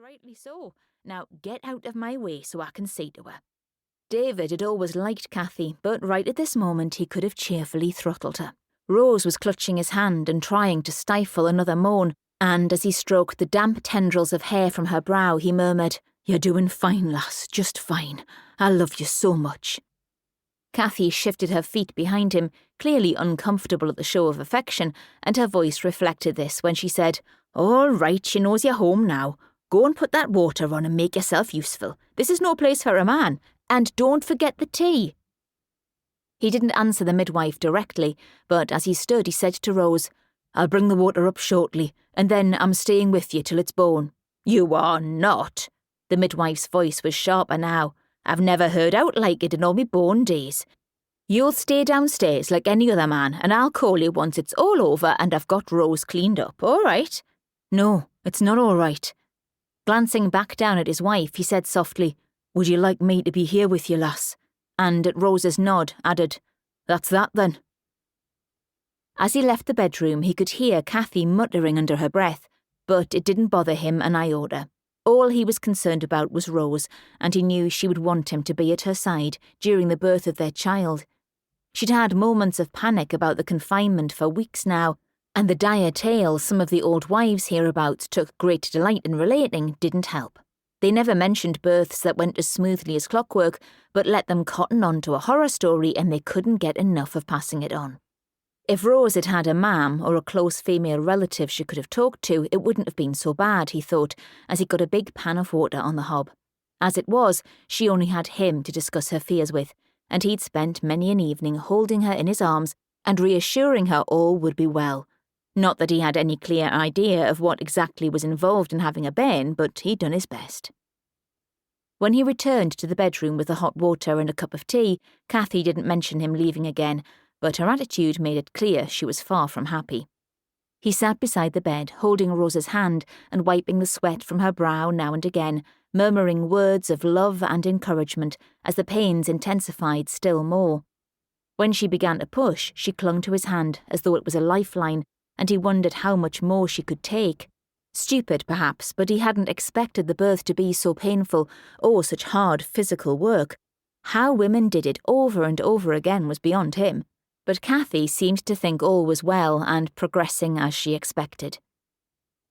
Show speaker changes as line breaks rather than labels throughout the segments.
rightly so. Now get out of my way so I can say to her." David had always liked Cathy, but right at this moment he could have cheerfully throttled her. Rose was clutching his hand and trying to stifle another moan, and as he stroked the damp tendrils of hair from her brow, he murmured, "You're doing fine, lass, just fine. I love you so much." Cathy shifted her feet behind him, clearly uncomfortable at the show of affection, and her voice reflected this when she said, "All right, she knows you're home now. Go and put that water on and make yourself useful. This is no place for a man. And don't forget the tea." He didn't answer the midwife directly, but as he stood he said to Rose, "I'll bring the water up shortly, and then I'm staying with you till it's born." "You are not." The midwife's voice was sharper now. "I've never heard out like it in all me born days. You'll stay downstairs like any other man, and I'll call you once it's all over and I've got Rose cleaned up, all right?" "No, it's not all right." Glancing back down at his wife, he said softly, "Would you like me to be here with you, lass?" And at Rose's nod, added, "That's that then." As he left the bedroom, he could hear Cathy muttering under her breath, but it didn't bother him an iota. All he was concerned about was Rose, and he knew she would want him to be at her side during the birth of their child. She'd had moments of panic about the confinement for weeks now, and the dire tales some of the old wives hereabouts took great delight in relating didn't help. They never mentioned births that went as smoothly as clockwork, but let them cotton on to a horror story and they couldn't get enough of passing it on. If Rose had had a mam or a close female relative she could have talked to, it wouldn't have been so bad, he thought, as he got a big pan of water on the hob. As it was, she only had him to discuss her fears with, and he'd spent many an evening holding her in his arms and reassuring her all would be well. Not that he had any clear idea of what exactly was involved in having a bairn, but he'd done his best. When he returned to the bedroom with the hot water and a cup of tea, Cathy didn't mention him leaving again, but her attitude made it clear she was far from happy. He sat beside the bed, holding Rose's hand and wiping the sweat from her brow now and again, murmuring words of love and encouragement as the pains intensified still more. When she began to push, she clung to his hand as though it was a lifeline, and he wondered how much more she could take. Stupid, perhaps, but he hadn't expected the birth to be so painful or such hard physical work. How women did it over and over again was beyond him, but Cathy seemed to think all was well and progressing as she expected.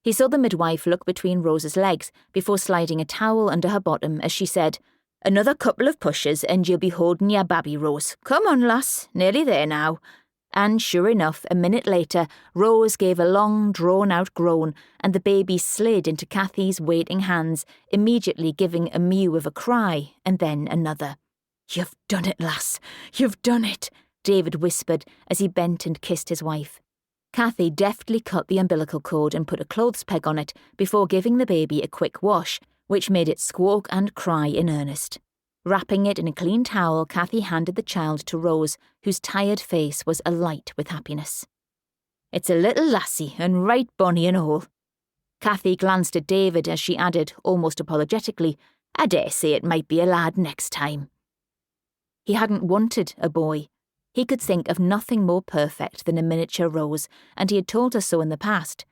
He saw the midwife look between Rose's legs before sliding a towel under her bottom as she said, "Another couple of pushes and you'll be holding your babby, Rose. Come on, lass, nearly there now." And sure enough, a minute later, Rose gave a long, drawn-out groan, and the baby slid into Cathy's waiting hands, immediately giving a mew of a cry, and then another. "You've done it, lass, you've done it," David whispered as he bent and kissed his wife. Cathy deftly cut the umbilical cord and put a clothes peg on it before giving the baby a quick wash, which made it squawk and cry in earnest. Wrapping it in a clean towel, Cathy handed the child to Rose, whose tired face was alight with happiness. "It's a little lassie, and right bonny and all." Cathy glanced at David as she added, almost apologetically, "I dare say it might be a lad next time." He hadn't wanted a boy. He could think of nothing more perfect than a miniature Rose, and he had told her so in the past.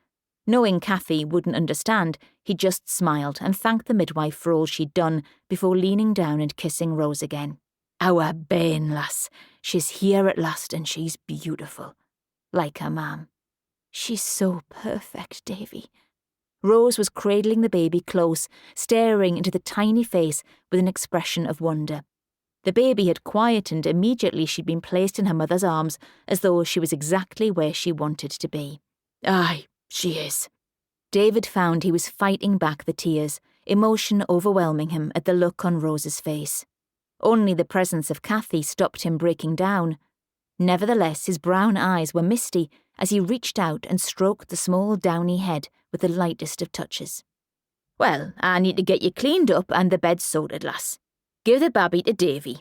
Knowing Cathy wouldn't understand, he just smiled and thanked the midwife for all she'd done before leaning down and kissing Rose again. "Our bairn, lass. She's here at last and she's beautiful. Like her mam." "She's so perfect, Davy." Rose was cradling the baby close, staring into the tiny face with an expression of wonder. The baby had quietened immediately she'd been placed in her mother's arms, as though she was exactly where she wanted to be. "Aye, she is." David found he was fighting back the tears, emotion overwhelming him at the look on Rose's face. Only the presence of Cathy stopped him breaking down. Nevertheless, his brown eyes were misty as he reached out and stroked the small downy head with the lightest of touches. "Well, I need to get you cleaned up and the bed sorted, lass. Give the babby to Davy."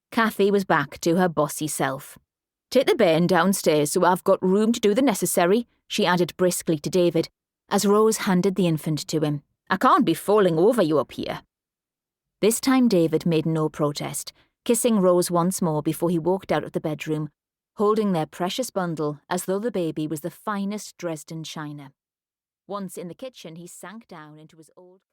Cathy was back to her bossy self. "Take the bairn downstairs so I've got room to do the necessary," she added briskly to David, as Rose handed the infant to him. "I can't be falling over you up here." This time David made no protest, kissing Rose once more before he walked out of the bedroom, holding their precious bundle as though the baby was the finest Dresden china. Once in the kitchen, he sank down into his old